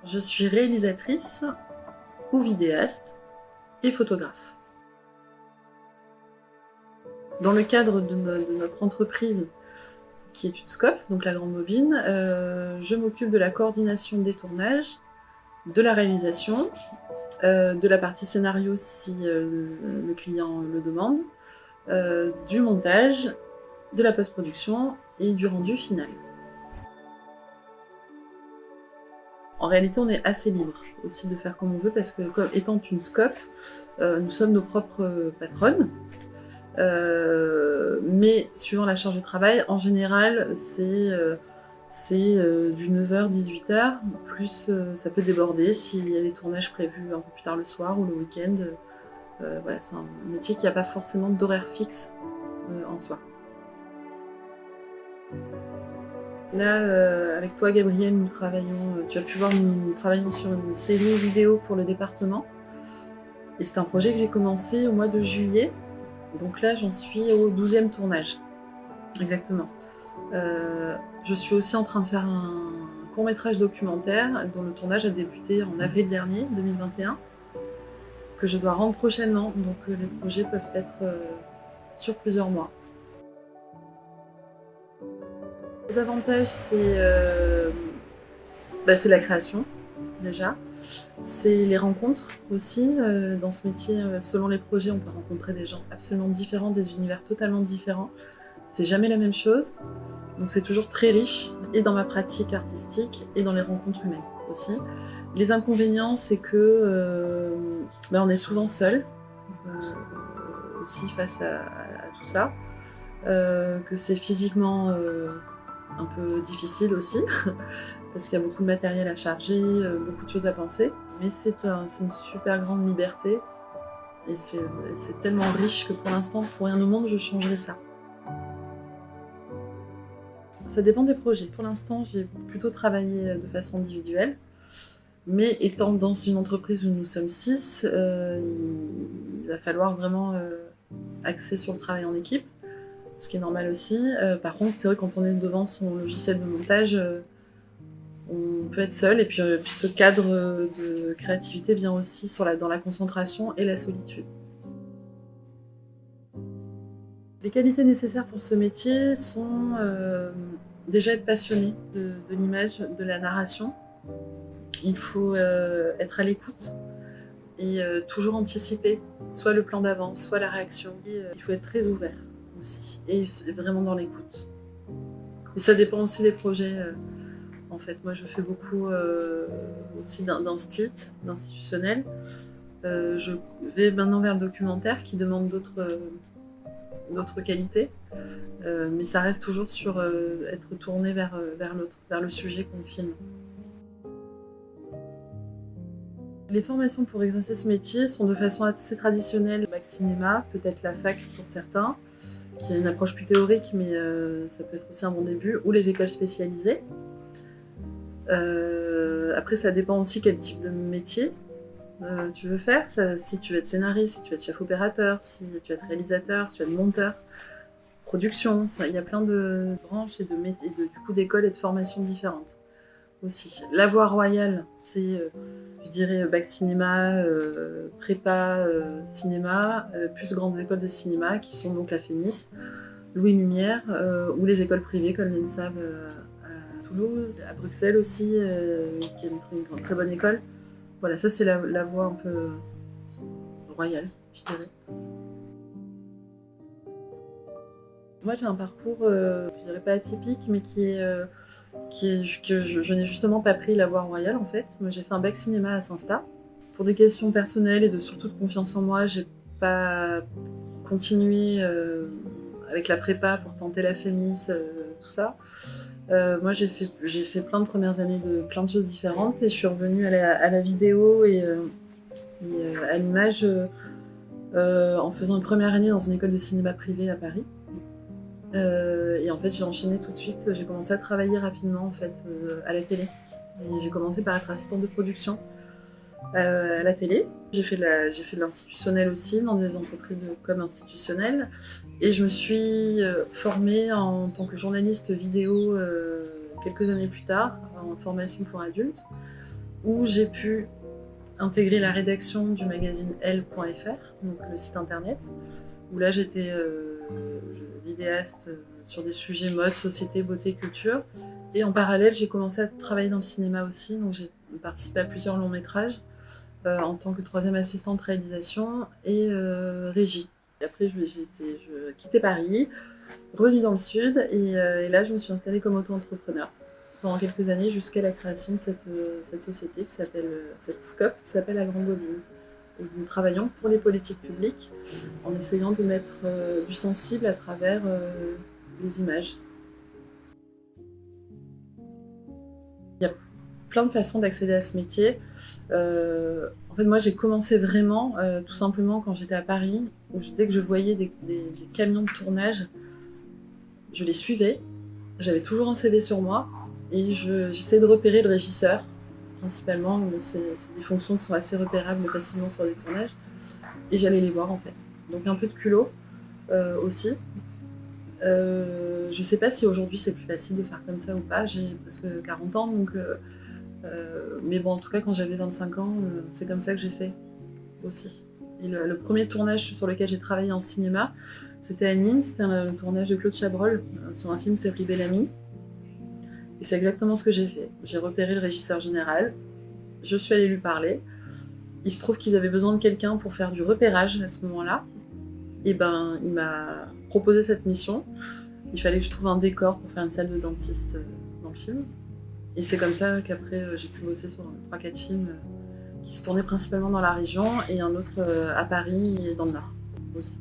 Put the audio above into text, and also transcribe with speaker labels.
Speaker 1: Je suis réalisatrice ou vidéaste et photographe. Dans le cadre de notre entreprise, qui est une scope, donc la grande bobine, je m'occupe de la coordination des tournages, de la réalisation, de la partie scénario si le client le demande, du montage, de la post-production et du rendu final. En réalité, on est assez libre aussi de faire comme on veut parce que, comme étant une scope, nous sommes nos propres patronnes. Mais suivant la charge de travail, en général, c'est du 9h-18h, plus ça peut déborder s'il y a des tournages prévus un peu plus tard le soir ou le week-end. Voilà, c'est un métier qui n'a pas forcément d'horaire fixe en soi. Là, avec toi, Gabriel, nous travaillons, tu as pu voir, nous travaillons sur une série vidéo pour le département. Et c'est un projet que j'ai commencé au mois de juillet. Donc là, j'en suis au 12e tournage. Exactement. Je suis aussi en train de faire un court-métrage documentaire dont le tournage a débuté en avril dernier, 2021, que je dois rendre prochainement. Donc les projets peuvent être sur plusieurs mois. Les avantages, c'est la création, déjà. C'est les rencontres aussi. Dans ce métier, selon les projets, on peut rencontrer des gens absolument différents, des univers totalement différents. C'est jamais la même chose. Donc c'est toujours très riche, et dans ma pratique artistique, et dans les rencontres humaines aussi. Les inconvénients, c'est que on est souvent seul, aussi face à tout ça. Que c'est physiquement un peu difficile aussi, parce qu'il y a beaucoup de matériel à charger, beaucoup de choses à penser. Mais c'est une super grande liberté, et c'est tellement riche que pour l'instant, pour rien au monde, je changerais ça. Ça dépend des projets. Pour l'instant, j'ai plutôt travaillé de façon individuelle, mais étant dans une entreprise où nous sommes 6, il va falloir vraiment axer sur le travail en équipe, ce qui est normal aussi. Par contre, c'est vrai que quand on est devant son logiciel de montage, on peut être seul, et puis ce cadre de créativité vient aussi dans la concentration et la solitude. Les qualités nécessaires pour ce métier sont déjà être passionné de l'image, de la narration. Il faut être à l'écoute et toujours anticiper soit le plan d'avance, soit la réaction. Et, il faut être très ouvert aussi, et vraiment dans l'écoute. Mais ça dépend aussi des projets. En fait, moi je fais beaucoup aussi d'institutionnel. Je vais maintenant vers le documentaire qui demande d'autres qualités, mais ça reste toujours sur être tourné vers l'autre, vers le sujet qu'on filme. Les formations pour exercer ce métier sont de façon assez traditionnelle. Le bac cinéma, peut-être la fac pour certains, qui a une approche plus théorique, mais ça peut être aussi un bon début, ou les écoles spécialisées. Après, ça dépend aussi quel type de métier tu veux faire. Si tu veux être scénariste, si tu veux être chef opérateur, si tu veux être réalisateur, si tu veux être monteur, production, il y a plein de branches et du coup d'écoles et de formations différentes aussi. La voie royale, c'est, je dirais, bac cinéma, prépa cinéma, plus grandes écoles de cinéma qui sont donc la FEMIS, Louis Lumière, ou les écoles privées comme l'ENSAV à Toulouse, à Bruxelles aussi, qui est une très bonne école. Voilà, ça c'est la voie un peu royale, je dirais. Moi j'ai un parcours, je dirais pas atypique, mais que je n'ai justement pas pris la voie royale en fait. Moi j'ai fait un bac cinéma à Saint-Sta. Pour des questions personnelles et surtout de confiance en moi, j'ai pas continué avec la prépa pour tenter la FEMIS, tout ça. Moi j'ai fait plein de premières années de plein de choses différentes, et je suis revenue à la vidéo et à l'image en faisant une première année dans une école de cinéma privée à Paris. Et en fait j'ai enchaîné tout de suite, j'ai commencé à travailler rapidement en fait à la télé. Et j'ai commencé par être assistante de production à la télé. J'ai fait de l'institutionnel aussi dans des entreprises de com institutionnelles, et je me suis formée en tant que journaliste vidéo quelques années plus tard en formation pour adultes. où j'ai pu intégrer la rédaction du magazine Elle.fr, donc le site internet, où là j'étais vidéaste sur des sujets mode, société, beauté, culture. Et en parallèle, j'ai commencé à travailler dans le cinéma aussi, donc j'ai participé à plusieurs longs métrages en tant que troisième assistante réalisation et régie. Et après, je quittais Paris, revenue dans le sud, et là, je me suis installée comme auto-entrepreneur pendant quelques années jusqu'à la création de cette société qui s'appelle, cette scope qui s'appelle La Grande Bobine. Et nous travaillons pour les politiques publiques en essayant de mettre du sensible à travers les images. Il y a plein de façons d'accéder à ce métier. En fait, moi, j'ai commencé vraiment tout simplement quand j'étais à Paris, où dès que je voyais des camions de tournage, je les suivais. J'avais toujours un CV sur moi et j'essayais de repérer le régisseur, principalement. C'est des fonctions qui sont assez repérables facilement sur les tournages. Et j'allais les voir en fait. Donc un peu de culot aussi. Je sais pas si aujourd'hui c'est plus facile de faire comme ça ou pas. J'ai presque 40 ans, donc mais bon, en tout cas, quand j'avais 25 ans, c'est comme ça que j'ai fait aussi. Et le premier tournage sur lequel j'ai travaillé en cinéma, c'était à Nîmes, c'était le tournage de Claude Chabrol sur un film qui s'appelait Bel Ami. Et c'est exactement ce que j'ai fait. J'ai repéré le régisseur général, je suis allée lui parler. Il se trouve qu'ils avaient besoin de quelqu'un pour faire du repérage à ce moment-là. Et ben, il m'a proposé cette mission. Il fallait que je trouve un décor pour faire une salle de dentiste dans le film. Et c'est comme ça qu'après j'ai pu bosser sur 3-4 films qui se tournaient principalement dans la région et un autre à Paris et dans le Nord aussi.